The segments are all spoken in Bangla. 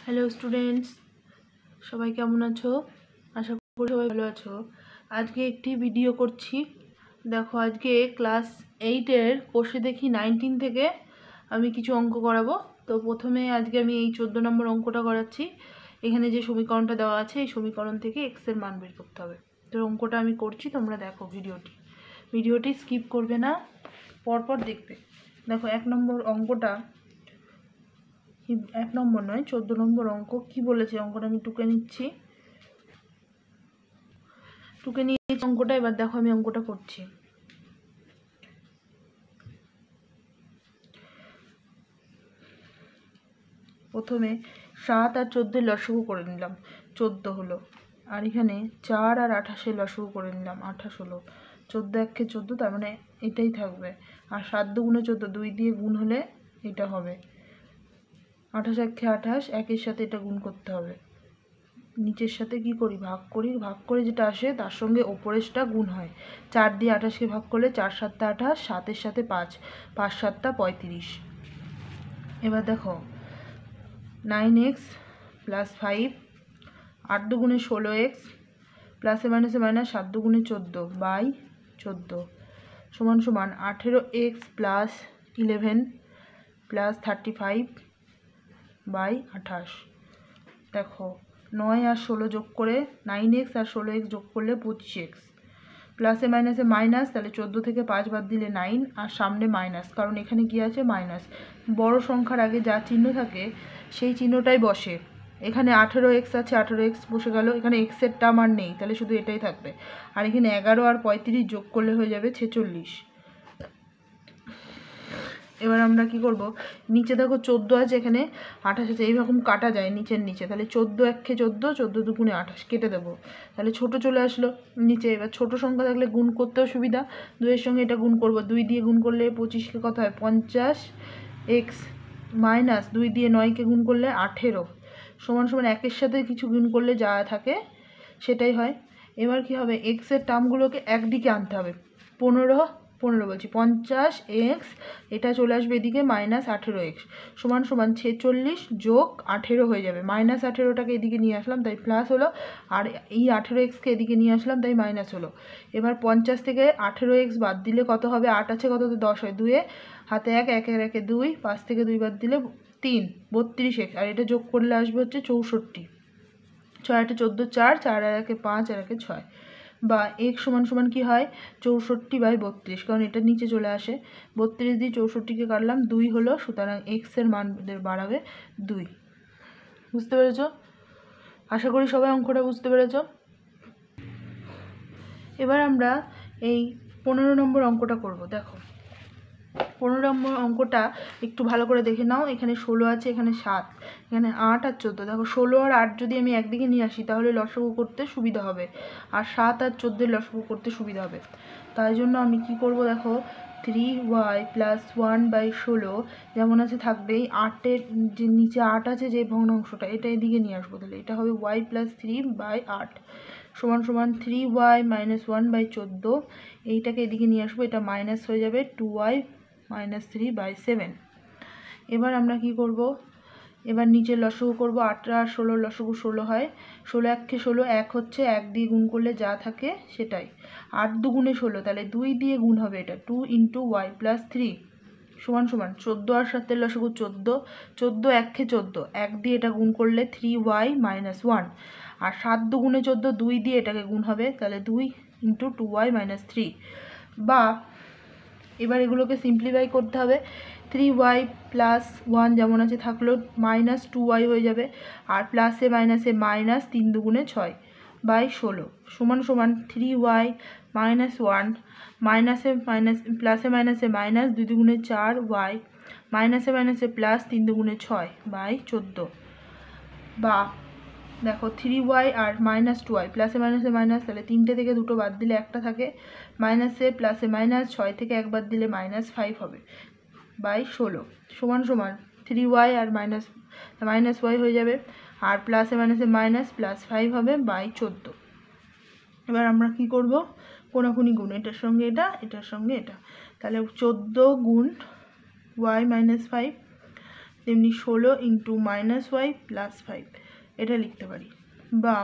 হ্যালো স্টুডেন্টস, সবাই কেমন আছো? আশা করি সবাই ভালো আছো। আজকে একটি ভিডিও করছি। দেখো, আজকে ক্লাস 8-এর কোষে দেখি 19 থেকে আমি কিছু অঙ্ক করাবো। তো প্রথমে আজকে আমি এই 14 নম্বর অঙ্কটা করাচ্ছি। এখানে যে সমীকরণটা দেওয়া আছে, এই সমীকরণ থেকে এক্সের মান বের করতে হবে। তো অঙ্কটা আমি করছি, তোমরা দেখো ভিডিওটি স্কিপ করবে না, পরপর দেখবে। দেখো, 1 নম্বর অঙ্কটা, 1 নম্বর নয়, 14 নম্বর অঙ্ক। কি বলেছে অঙ্কটা আমি টুকে নিচ্ছি। টুকে নিয়েছি অঙ্কটা। এবার দেখো আমি অঙ্কটা করছি। প্রথমে 7 আর 14 লসাগু করে নিলাম, 14 হলো। আর এখানে 4 আর 28 লসাগু করে নিলাম, 28 হলো। 14 একে 14, তার মানে এটাই থাকবে। আর 7 দুগুণে 14, 2 দিয়ে গুণ হলে এটা হবে। 28 একে 28, একের সাথে এটা গুণ করতে হবে। নিচের সাথে কি করি, ভাগ করি। ভাগ করে যেটা আসে তার সঙ্গে ওপরেরটা গুণ হয়। 4 দিয়ে 28কে ভাগ করলে 4 7 28, 7-এর সাথে 5, 5 7 35। এবার দেখো, 9x প্লাস 5, 8 দুগুণে 16x, প্লাসে মাইনাসে মাইনাস, 7 দুগুণে 14 বাই 14 সমান সমান 18x প্লাস 11 প্লাস 35 বাই 28। দেখো, 9 আর 16 যোগ করে, 9x আর 16x যোগ করলে 25x, প্লাসে মাইনাসে মাইনাস, তাহলে 14 থেকে 5 বাদ দিলে 9, আর সামনে মাইনাস, কারণ এখানে কি আছে, মাইনাস। বড় সংখ্যার আগে যা চিহ্ন থাকে সেই চিহ্নটাই বসে। এখানে 18x আছে, 18x বসে গেল। এখানে এক্সের টার্ম আর নেই, তাহলে শুধু এটাই থাকবে। আর এখানে 11 আর 35 যোগ করলে হয়ে যাবে 46। এবার আমরা কি করব, নিচে দেখো 14 আছে, এখানে 28 আছে, এইরকম কাটা যায় নিচের নিচে। তাহলে 14 একে 14, 14 দুগুণে 28 কেটে দেবো, তাহলে ছোট চলে আসলো নিচে। এবার ছোট সংখ্যা থাকলে গুণ করতেও সুবিধা। 2-এর সঙ্গে এটা গুণ করব, 2 দিয়ে গুণ করলে 25কে কত হয়, 50x মাইনাস 2 দিয়ে 9কে গুণ করলে 18 সমান সমান 1-এর সাথে কিছু গুণ করলে যা থাকে সেটাই হয়। এবার কি হবে, এক্সের টার্মগুলোকে একদিকে আনতে হবে। 15 বলছি, 50x, এটা চলে আসবে এদিকে, মাইনাস 18x সমান সমান 46 যোগ 18 হয়ে যাবে। মাইনাস 18টাকে এদিকে নিয়ে আসলাম, তাই প্লাস হলো। আর এই 18xকে এদিকে নিয়ে আসলাম, তাই মাইনাস হলো। এবার 50 থেকে 18x বাদ দিলে কত হবে, 8 আছে কত, 10 হয়। 2-এ হাতে 1, 1-এর 1-এ 2, 5 থেকে 2 বাদ দিলে 3, 32x। আর এটা যোগ করলে আসবে হচ্ছে 64। 6 8 14, 4, 4 আর 1-এ 5, আর 1-এ 6, বা x সমান সমান কি হয়, 64/32, কারণ এটা নিচে চলে আসে। 32 দিয়ে 64কে কাটলাম, 2 হলো। সুতরাং এক্স এর মান বাড়াবে 2। বুঝতে পেরেছ? আশা করি সবাই অঙ্কটা বুঝতে পেরেছ। এবার আমরা এই 15 নম্বর অঙ্কটা করব। দেখো, 15 নম্বর অঙ্কটা একটু ভালো করে দেখে নাও। এখানে 16 আছে, এখানে 7, এখানে 8 আর 14। দেখো, 16 আর 8 যদি আমি একদিকে নিয়ে আসি তাহলে লসাগু করতে সুবিধা হবে, আর 7 আর 14 লসাগু করতে সুবিধা হবে। তাই জন্য আমি কি করব, দেখো, 3y প্লাস 1/16 যেমন আছে থাকবে। এই 8-এর যে নিচে 8 আছে, যে ভগ্নাংশটা, এটা এদিকে নিয়ে আসবো। তাহলে এটা হবে y প্লাস 3/8 সমান সমান 3y মাইনাস 1/14। এইটাকে এদিকে নিয়ে আসবো, এটা মাইনাস হয়ে যাবে 2y মাইনাস 3/7। এবার আমরা কি করব, এবার নিচে লসাগু করব। 8 আর 16 লসাগু 16 হয়। 16 একে 16, 1 হচ্ছে, 1 দিয়ে গুণ করলে যা থাকে সেটাই। 8 দুগুণে 16, তাহলে 2 দিয়ে গুণ হবে, এটা 2 × y প্লাস 3 সমান সমান 14 আর 7-এর লসাগু 14, 14 একে 14, 1 দিয়ে এটা গুণ করলে 3y মাইনাস 1, আর 7 দুগুণে 14, 2 দিয়ে এটাকে গুণ হবে, তাহলে 2 × 2y মাইনাস 3। বা এবার এগুলোকে সিম্পলিফাই করতে হবে। 3y প্লাস 1 যেমন আছে থাকলো, মাইনাস 2y হয়ে যাবে, আর প্লাসে মাইনাসে মাইনাস, 3 দুগুণে 6/16 সমান সমান 3y মাইনাস 1 মাইনাসে মাইনাস, প্লাসে মাইনাসে মাইনাস, 2 দুগুণে 4y মাইনাসে মাইনাসে প্লাস, 3 দুগুণে 6/14। বা দেখো, 3y আর মাইনাস 2y, প্লাসে মাইনাসে মাইনাস, তাহলে 3টে থেকে 2টো বাদ দিলে একটা থাকে। মাইনাসে প্লাসে মাইনাস, 6 থেকে 1 বাদ দিলে -5 হবে /16 সমান সমান 3y আর মাইনাস y হয়ে যাবে, আর প্লাসে মাইনাসে মাইনাস, +5 হবে /14। এবার আমরা কি করব, কোনাকুনি গুণ, এটার সঙ্গে এটা, এটার সঙ্গে এটা। তাহলে 14 গুণ y মাইনাস 5, তেমনি 16 ইন্টু -y প্লাস 5 এটা লিখতে পারি। বা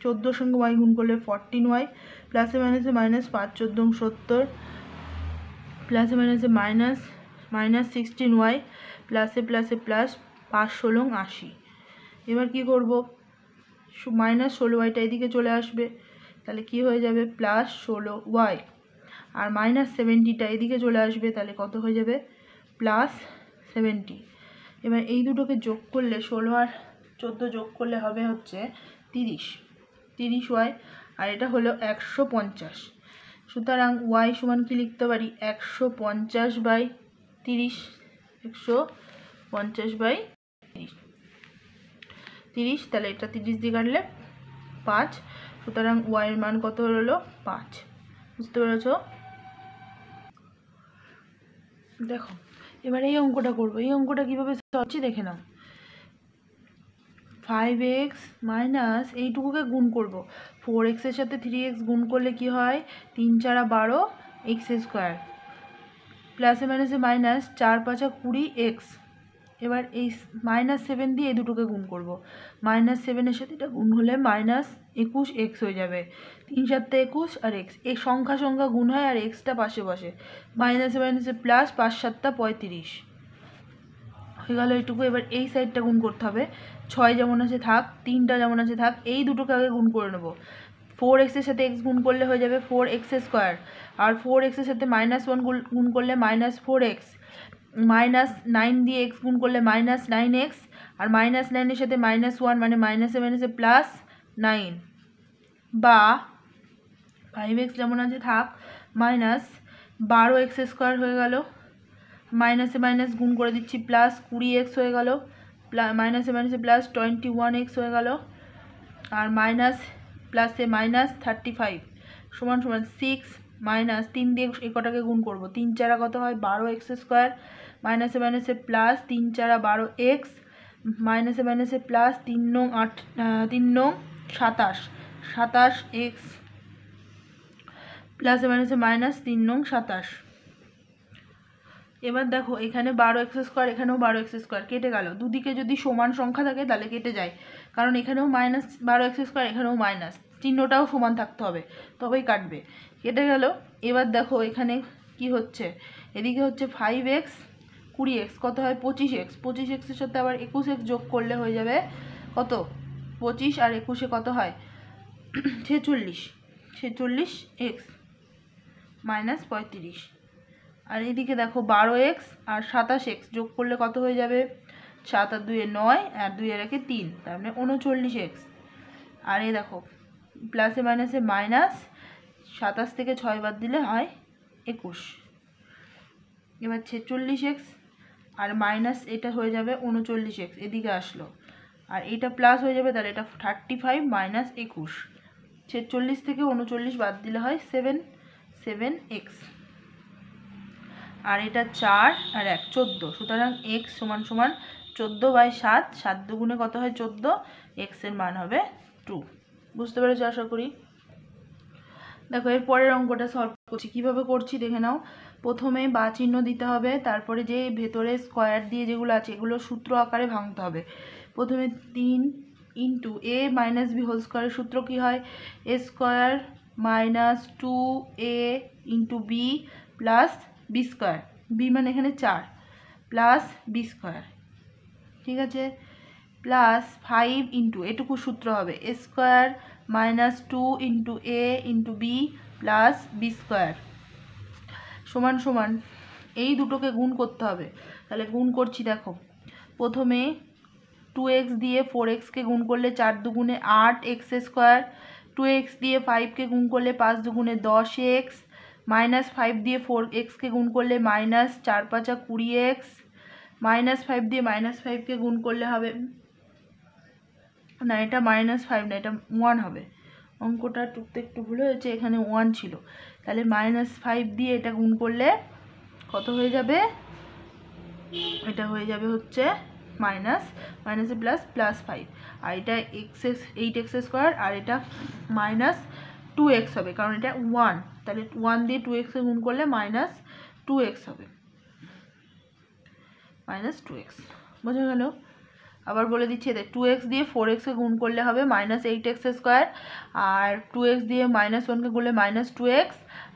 14 সঙ্গে y গুণ করলে 14y, প্লাসে মাইনাসে মাইনাস, 5 14 70, প্লাসে মাইনাসে মাইনাস, মাইনাস 16y, প্লাসে প্লাসে প্লাস, 5 16 80। এবার কি করব, মাইনাস 16yটা এদিকে চলে আসবে, তাহলে কি হয়ে যাবে প্লাস 16y, আর মাইনাস 70টা এদিকে চলে আসবে, তাহলে কত হয়ে যাবে প্লাস 70। এবার এই দুটোকে যোগ করলে 16 আর 14 যোগ করলে হবে হচ্ছে 30y, আর এটা হলো 150। সুতরাং y সমান কি লিখতে পারি 150/30, 150/30, তাহলে এটা 30 দিয়ে কাটলে 5, সুতরাং y এর মান কত হলো 5। বুঝতে পেরেছ? দেখো এবার এই অঙ্কটা করবো, এই অঙ্কটা কীভাবে হচ্ছে দেখে নাও। 5x মাইনাস এইটুকুকে গুণ করব, 4x এর সাথে 3x গুণ করলে কি হয় 3 4 12 x², প্লাসে মাইনাসে মাইনাস, 4 5 20x। এবার এই -7 দিয়ে এই দুটোকে গুণ করব, -7 এর সাথে এটা গুণ হলে -21x হয়ে যাবে, 3 7 21 আর x, এই সংখ্যা সংখ্যা গুণ হয় আর এক্সটা পাশে বসে, মাইনাসে মাইনাসে প্লাস, 5 7 35 হয়ে গেল এইটুকু। এবার এই সাইডটা গুণ করতে হবে, 6 যেমন আছে থাক, 3টা যেমন আছে থাক, এই দুটোকে আগে গুণ করে নেব। 4x এর সাথে x গুণ করলে হয়ে যাবে 4x², আর 4x এর সাথে -1 গুণ করলে -4x, -9 দিয়ে x গুণ করলে -9x, আর -9 এর সাথে -1 মানে মাইনাসে মাইনাসে +9, বা 5x যেমন আছে থাক, -12x² হয়ে গেল, মাইনাসে মাইনাস গুণ করে দিচ্ছি, +20x হয়ে গেল, মাইনাসে মাইনাসে +21x হয়ে গেল, আর মাইনাস প্লাসে -35 সমান সমান 6 মাইনাস 3 দিয়ে এই কটাকে গুণ করব, 3 4 কত হয় 12x², মাইনাসে মাইনাসে প্লাস, 3 4 12x, মাইনাসে মাইনাসে প্লাস, 3 9 8 3 9 27 27x, প্লাসে মাইনাসে মাইনাস, 3 9 27। এবার দেখো এখানে 12x², এখানেও 12x², কেটে গেল। দুদিকে যদি সমান সংখ্যা থাকে তাহলে কেটে যায়, কারণ এখানেও -12x², এখানেও মাইনাস, চিহ্নটাও সমান থাকতে হবে তবেই কাটবে, কেটে গেল। এবার দেখো এখানে কি হচ্ছে, এদিকে হচ্ছে 5x 20x কত হয় 25x, 25x এর সাথে আবার 21x যোগ করলে হয়ে যাবে কত 25, আর 21 কত হয় 46, 46x -35। আর এদিকে দেখো 12x আর 27x যোগ করলে কত হয়ে যাবে, 7 আর 2 9, আর 2 আর 1 3, তার মানে 39x। আর এই দেখো প্লাসে মাইনাসে মাইনাস, 27 থেকে 6 বাদ দিলে হয় 21। এবার 46x আর মাইনাস এটা হয়ে যাবে 39x, এদিকে আসলো, আর এটা প্লাস হয়ে যাবে, তাহলে এটা 35 মাইনাস 21, 46 থেকে 39 বাদ দিলে হয় 7x, আর এটা 4 আর 1 14, সুতরাং x সমান সমান 14/7, 7 দুগুণে কত হয় 14, x এর মান হবে 2। বুঝতে পেরেছো আশা করি। দেখো এর পরের অঙ্কটা সলভ করছি, কিভাবে করছি দেখে নাও। প্রথমে বা চিহ্ন দিতে হবে, তারপরে যে ভেতরে স্কোয়ার দিয়ে যেগুলো আছে এগুলো সূত্র আকারে ভাঙতে হবে। প্রথমে 3 into a minus b whole স্কোয়ারের সূত্র কী হয়, a square minus 2a into B plus B square, b মানে এখানে 4 প্লাস বি স্কোয়ার, ঠিক আছে, প্লাস 5 ইন্টু এটুকু সূত্র হবে A square minus 2 into A into B plus B square সমান সমান এই দুটোকে গুণ করতে হবে। তাহলে গুণ করছি, দেখো প্রথমে 2x দিয়ে 4xকে গুণ করলে 4 দুগুণে 8x², 2x দিয়ে 5কে গুণ করলে 5 দুগুণে 10x, -5 দিয়ে 4xকে গুণ করলে -4 5 20x, -5 দিয়ে -5কে গুণ করলে হবে না, এটা -5 না, এটা 1 হবে, অঙ্কটা টুকতে একটু ভুল হয়েছে, এখানে 1 ছিল, তাহলে -5 দিয়ে এটা গুণ করলে কত হয়ে যাবে, এটা হয়ে যাবে হচ্ছে মাইনাসে প্লাস 5, আর এটা 8x², আর এটা -2x হবে, কারণ এটা 1, তাহলে 1 দিয়ে 2x গুণ করলে -2x হবে, -2x। বোঝা গেল? আবার বলে দিচ্ছি, এদের 2x দিয়ে 4xকে গুণ করলে হবে -8x², আর 2x দিয়ে -1কে গুণলে -2x,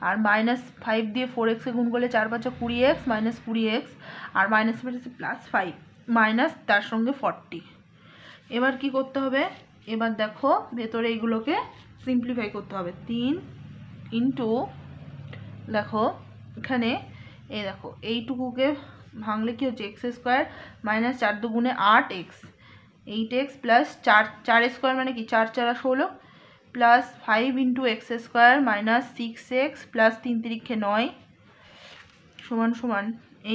আর -5 দিয়ে 4xকে গুণ করলে 4 5 20x, -20x, আর +5 মাইনাস তার সঙ্গে 40। এবার কি করতে হবে? এবার দেখো ভেতরে এইগুলোকে সিম্পলিফাই করতে হবে। 3 ইন্টু, দেখো এখানে এই দেখো এইটুকুকে ভাঙলে কি হচ্ছে x² -4 দুগুণে 8x, 8x প্লাস 4 মানে কি 4 4 16, plus 5 into x² -6x plus 3 3 9 সমান সমান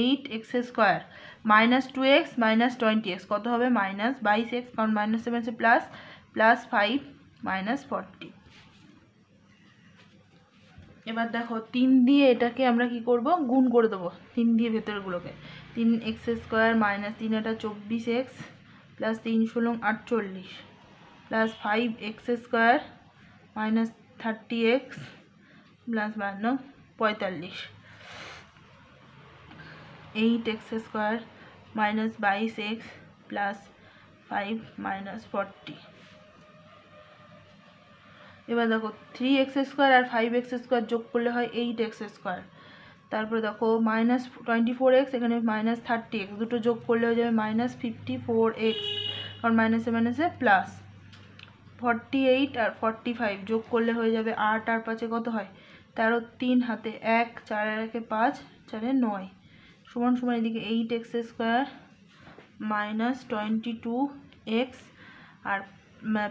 8x² -2x -20x কত হবে -22x, কারণ -7 আছে প্লাস 5 -40। এবার দেখো 3 দিয়ে এটাকে আমরা কি করব, গুণ করে দেবো 3 দিয়ে ভেতরগুলোকে। 3x² -3 এটা 24x plus 3 16 48 plus 5x² -30x plus 45 8x² -22x plus 5 -40। এবার দেখো 3x² আর 5x² যোগ করলে হয় 8x²। তারপরে দেখো -24x, এখানে -30x, দুটো যোগ করলে হয়ে যাবে -54x, কারণ মাইনাসে প্লাস 48 আর 45 যোগ করলে হয়ে যাবে 8 আর 5 কত হয় 13, 3 হাতে 1, 4 আর 1 5, 4 9 সমান সমান এদিকে 8x² -22x আর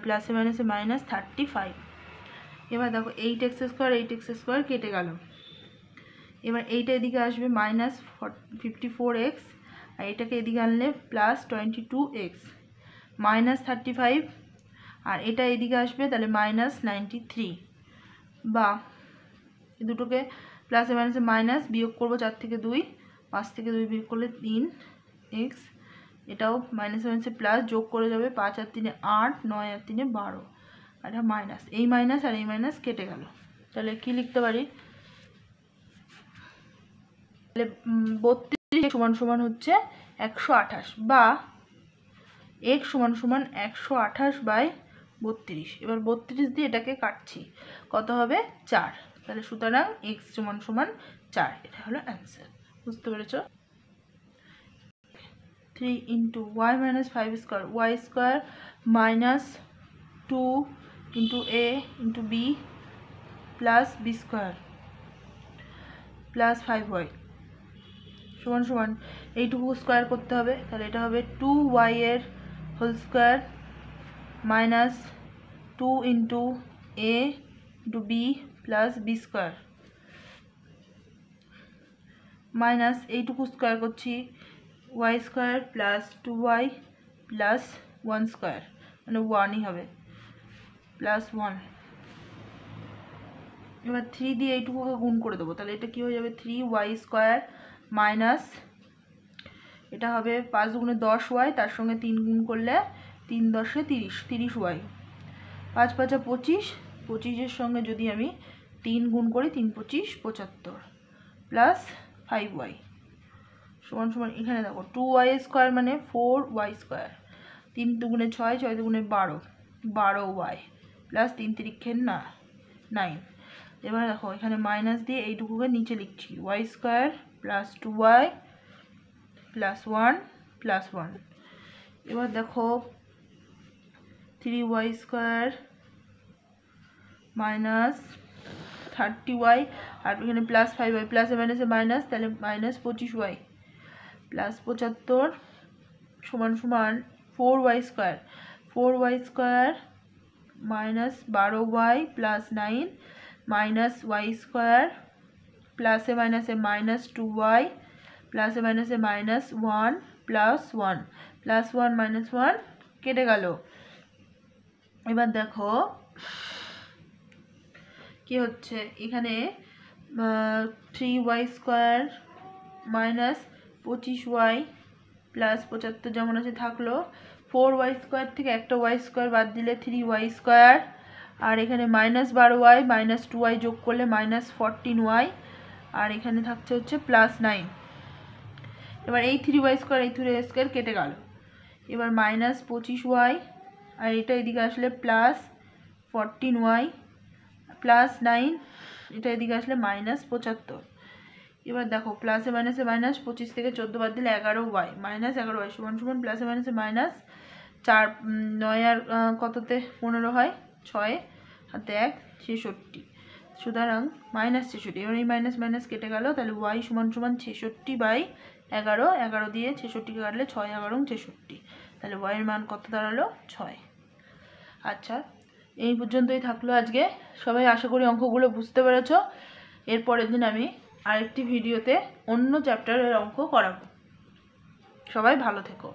প্লাসে মাইনাসে -35। এবার দেখো 8x² কেটে গেল। এবার এইটা এদিকে আসবে -54x, আর এটাকে এদিকে আনলে +22x -35, আর এটা এদিকে আসবে তাহলে -93, বা এই দুটোকে প্লাসে মাইনাসে মাইনাস বিয়োগ করবো 4 থেকে 2, 5 থেকে 2 বিয়োগ করলে 3x, এটাও মাইনাসে প্লাস যোগ করে যাবে 5 আর 3 8, 9 আর 3 12, আর এটা মাইনাস, এই মাইনাস আর এই মাইনাস কেটে গেল। তাহলে কি লিখতে পারি, তাহলে 32 সমান সমান হচ্ছে 128, বা x সমান সমান 128/32। এবার 32 দিয়ে এটাকে কাটছি, কত হবে 4, তাহলে সুতরাং x সমান সমান 4, এটা হলো অ্যান্সার। বুঝতে পেরেছ? 3 into y -5² y² -2 into a into b plus b² plus 5y সমান সমান এইটুকু স্কোয়ার করতে হবে, তাহলে এটা হবে 2y এর whole square minus 2 into a into b plus b² minus এইটুকু স্কোয়ার করছি y² প্লাস 2y প্লাস 1² মানে 1ই হবে প্লাস 1। এবার 3 দিয়ে এইটুকুকে গুণ করে দেবো, তাহলে এটা কি হয়ে যাবে 3y² মাইনাস এটা হবে 5 দুগুণে 10y, তার সঙ্গে 3 গুণ করলে 3 10 30, 30y, 5 5 25, 25-এর সঙ্গে যদি আমি 3 গুণ করি 3 25 75 প্লাস 5y সমান সমান এখানে দেখো 2y² মানে 4y², 3 দুগুণে 6, 6 দুগুণে 12, 12y প্লাস 3 3 9। এবার দেখো এখানে মাইনাস দিয়ে এইটুকুকে নিচে লিখছি y² plus 2y plus 1 plus 1। এবার দেখো 3y² মাইনাস 30y, আর এখানে প্লাস 5y, প্লাসে মাইনাসে মাইনাস, তাহলে মাইনাস 25y প্লাস 75 সমান সমান 4y² 4y² minus 12y plus 9 minus y² প্লাসে মাইনাসে মাইনাস 2y প্লাসে মাইনাসে মাইনাস 1 প্লাস 1 প্লাস 1 মাইনাস 1 কেটে গেল। এবার দেখো কি হচ্ছে এখানে 3y² মাইনাস 25y প্লাস 75 যেমন আছে থাকলো, 4y² থেকে একটা y² বাদ দিলে 3y², আর এখানে -12y -2y যোগ করলে -14y, আর এখানে থাকছে হচ্ছে +9। এবার এই 3y² এই 3y² কেটে গেল, এবার -25y, আর এটা এদিকে আসলে +14y, +9, এটা এদিকে আসলে -75। এবার দেখো প্লাসে মাইনাসে মাইনাস, 25 থেকে 14 বাদ দিলে 11y, -11y সমান সমান প্লাসে মাইনাসে মাইনাস 4, 9 আর কততে 15 হয়, 6 হাতে 1, 66। সুতরাং -66। এবার এই মাইনাস মাইনাস কেটে গেল, তাহলে y সমান সমান 66/11। 11 দিয়ে 66কে কাটলে 6 11 66, তাহলে y এর মান কত দাঁড়ালো? 6। আচ্ছা, এই পর্যন্তই থাকলো আজকে। সবাই আশা করি অঙ্কগুলো বুঝতে পেরেছো। এরপরের দিন আমি আরেকটি ভিডিওতে অন্য চ্যাপ্টারের অঙ্ক করাবো। সবাই ভালো থেকো।